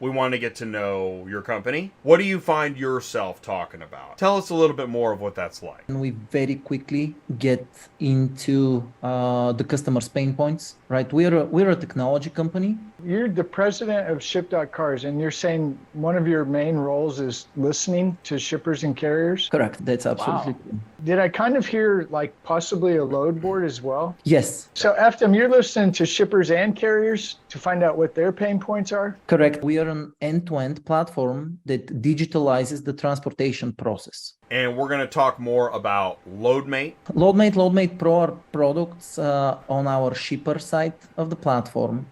We want to get to know your company. What do you find yourself talking about? Tell us a little bit more of what that's like. And we very quickly get into the customer's pain points, right? We're a technology company. You're the president of Ship.Cars, and you're saying one of your main roles is listening to shippers and carriers? Correct. That's absolutely Wow. true. Did I kind of hear like possibly a load board as well? Yes, So, Eftim, you're listening to shippers and carriers to find out what their pain points are? correct. We are an end-to-end platform that digitalizes the transportation process. And we're going to talk more about LoadMate. LoadMate Pro are products on our shipper side of the platform.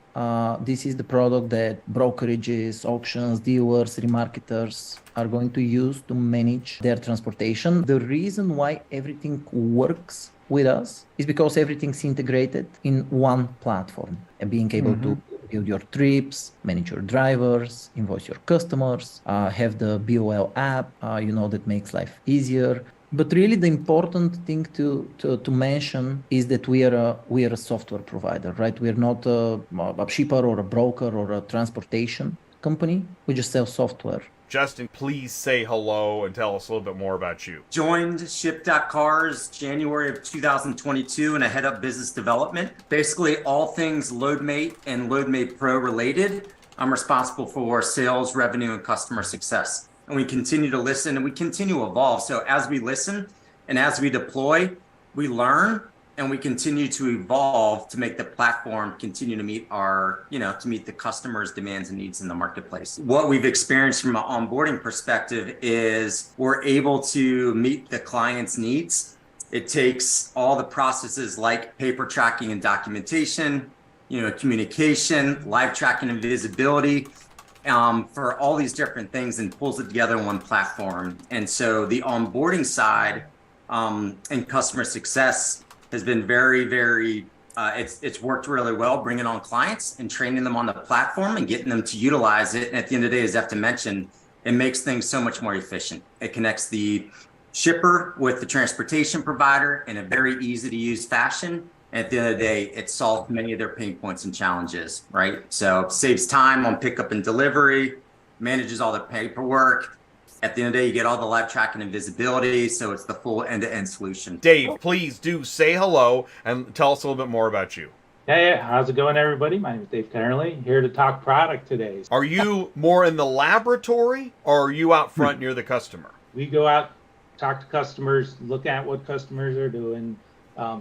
This is the product that brokerages, auctions, dealers, remarketers are going to use to manage their transportation. The reason why everything works with us is because everything's integrated in one platform and being able to build your trips, manage your drivers, invoice your customers, have the BOL app, that makes life easier. But really, the important thing to mention is that we are a software provider, right? We are not a shipper or a broker or a transportation company. We just sell software. Justin, please say hello and tell us a little bit more about you. Joined Ship.Cars January of 2022 and I head up business development. Basically all things LoadMate and LoadMate Pro related. I'm responsible for sales, revenue, and customer success. And we continue to listen and we continue to evolve. So as we listen and as we deploy, we learn and we continue to evolve to make the platform continue to meet to meet the customers' demands and needs in the marketplace. What we've experienced from an onboarding perspective is we're able to meet the client's needs. It takes all the processes like paper tracking and documentation, communication, live tracking and visibility, for all these different things and pulls it together in one platform. And so the onboarding side and customer success has been very, very, it's worked really well, bringing on clients and training them on the platform and getting them to utilize it. And at the end of the day, as Eftim mentioned, it makes things so much more efficient. It connects the shipper with the transportation provider in a very easy to use fashion. And at the end of the day, it solves many of their pain points and challenges, right? So saves time on pickup and delivery, manages all the paperwork. At the end of the day, you get all the live tracking and visibility, so it's the full end-to-end solution. Dave, please do say hello and tell us a little bit more about you. Hey, how's it going, everybody? My name is Dave Kennerley, here to talk product today. Are you more in the laboratory or are you out front near the customer? We go out, talk to customers, look at what customers are doing,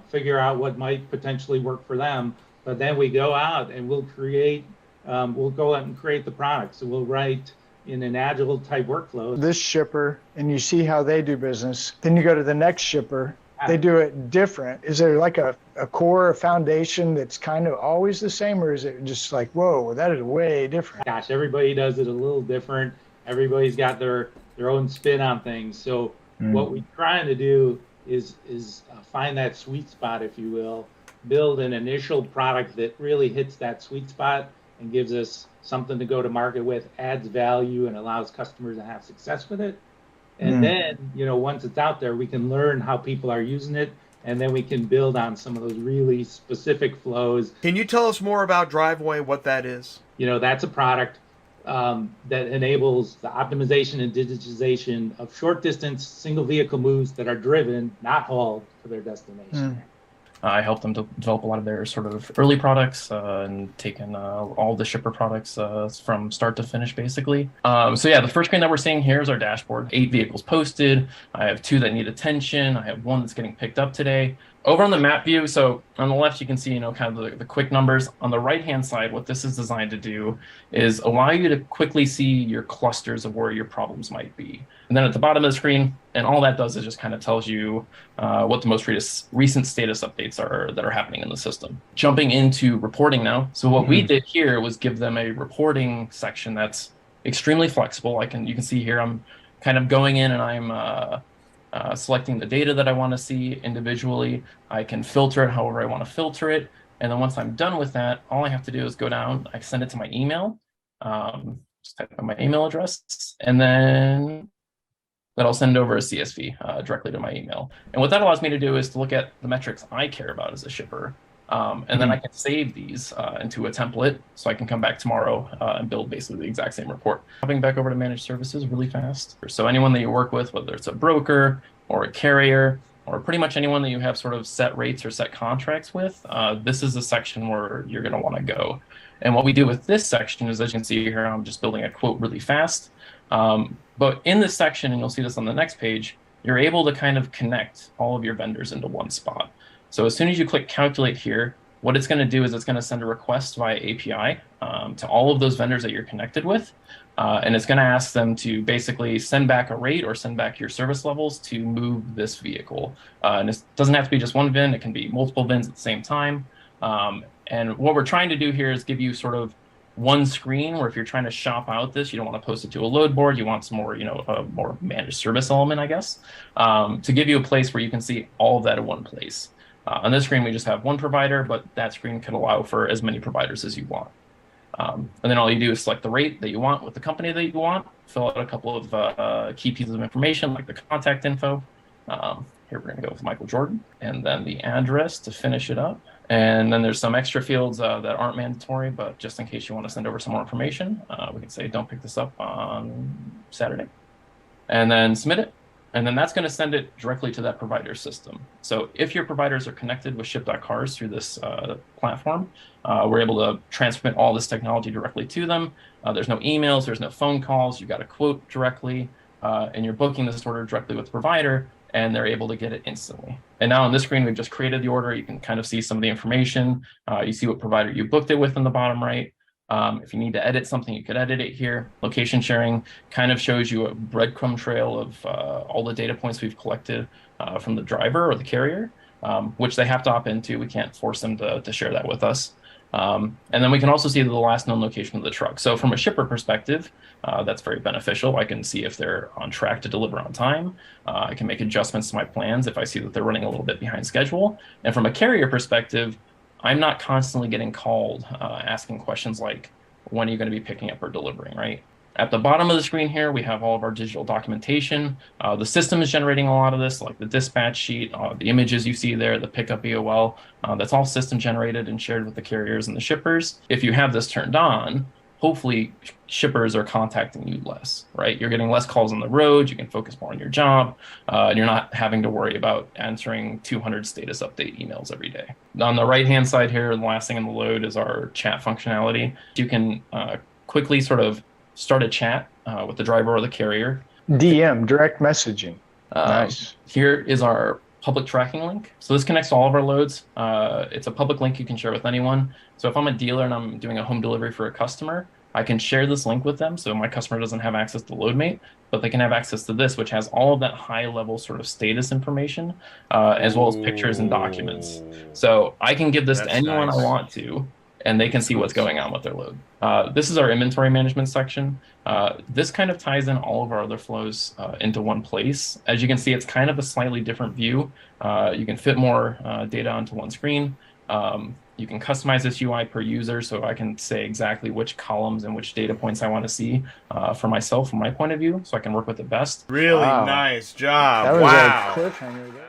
figure out what might potentially work for them, but then we go out and we'll go out and create the product. So we'll write in an agile type workflow. This shipper, and you see how they do business. Then you go to the next shipper, they do it different. Is there like a core, a foundation that's kind of always the same, or is it just like, whoa, that is way different? Gosh, everybody does it a little different. Everybody's got their own spin on things. So what we're trying to do is find that sweet spot, if you will, build an initial product that really hits that sweet spot and gives us something to go to market with, adds value and allows customers to have success with it. And then, once it's out there, we can learn how people are using it, and then we can build on some of those really specific flows. Can you tell us more about Driveway, what that is? That's a product that enables the optimization and digitization of short distance single vehicle moves that are driven, not hauled, to their destination. I helped them to develop a lot of their sort of early products and taken all the shipper products from start to finish, basically. So yeah, the first screen that we're seeing here is our dashboard. 8 vehicles posted. I have 2 that need attention. I have 1 that's getting picked up today. Over on the map view, so on the left, you can see, kind of the quick numbers. On the right-hand side, what this is designed to do is allow you to quickly see your clusters of where your problems might be. And then at the bottom of the screen, and all that does is just kind of tells you what the most recent status updates are that are happening in the system. Jumping into reporting now. So what we did here was give them a reporting section that's extremely flexible. You can see here, I'm kind of going in and I'm selecting the data that I want to see individually. I can filter it however I want to filter it. And then once I'm done with that, all I have to do is go down, I send it to my email, just type in my email address, and then that'll send over a CSV directly to my email. And what that allows me to do is to look at the metrics I care about as a shipper. And then I can save these into a template, so I can come back tomorrow and build basically the exact same report. Hopping back over to managed services really fast. So anyone that you work with, whether it's a broker or a carrier, or pretty much anyone that you have sort of set rates or set contracts with, this is the section where you're going to want to go. And what we do with this section is, as you can see here, I'm just building a quote really fast. But in this section, and you'll see this on the next page, you're able to kind of connect all of your vendors into one spot. So as soon as you click calculate here, what it's going to do is it's going to send a request via API to all of those vendors that you're connected with. And it's going to ask them to basically send back a rate or send back your service levels to move this vehicle. And it doesn't have to be just one VIN, it can be multiple VINs at the same time. And what we're trying to do here is give you sort of one screen where if you're trying to shop out this, you don't want to post it to a load board, you want some more, a more managed service element, I guess, to give you a place where you can see all of that in one place. On this screen, we just have one provider, but that screen could allow for as many providers as you want. And then all you do is select the rate that you want with the company that you want, fill out a couple of key pieces of information like the contact info. Here we're going to go with Michael Jordan, and then the address to finish it up. And then there's some extra fields that aren't mandatory, but just in case you want to send over some more information, we can say don't pick this up on Saturday, and then submit it. And then that's going to send it directly to that provider system. So if your providers are connected with Ship.Cars through this platform, we're able to transmit all this technology directly to them. There's no emails, there's no phone calls. You got a quote directly, and you're booking this order directly with the provider, and they're able to get it instantly. And now on this screen, we've just created the order. You can kind of see some of the information. You see what provider you booked it with in the bottom right. If you need to edit something, you could edit it here. Location sharing kind of shows you a breadcrumb trail of all the data points we've collected from the driver or the carrier, which they have to opt into. We can't force them to share that with us. And then we can also see the last known location of the truck. So from a shipper perspective, that's very beneficial. I can see if they're on track to deliver on time. I can make adjustments to my plans if I see that they're running a little bit behind schedule. And from a carrier perspective, I'm not constantly getting called asking questions like, when are you going to be picking up or delivering, right? At the bottom of the screen here, we have all of our digital documentation. The system is generating a lot of this, like the dispatch sheet, the images you see there, the pickup EOL. That's all system generated and shared with the carriers and the shippers. If you have this turned on, hopefully shippers are contacting you less, right? You're getting less calls on the road, you can focus more on your job, and you're not having to worry about answering 200 status update emails every day. On the right-hand side here, the last thing in the load is our chat functionality. You can quickly sort of start a chat with the driver or the carrier. DM, direct messaging. Nice. Here is our public tracking link. So this connects to all of our loads. It's a public link you can share with anyone. So if I'm a dealer and I'm doing a home delivery for a customer, I can share this link with them. So my customer doesn't have access to LoadMate, but they can have access to this, which has all of that high level sort of status information, as well as pictures and documents. So I can give this to anyone I want to, and they can see what's going on with their load. This is our inventory management section. This kind of ties in all of our other flows into one place. As you can see, it's kind of a slightly different view. You can fit more data onto one screen. You can customize this UI per user, so I can say exactly which columns and which data points I want to see for myself, from my point of view, so I can work with it best. Really nice job. That was wow. a cliffhanger there.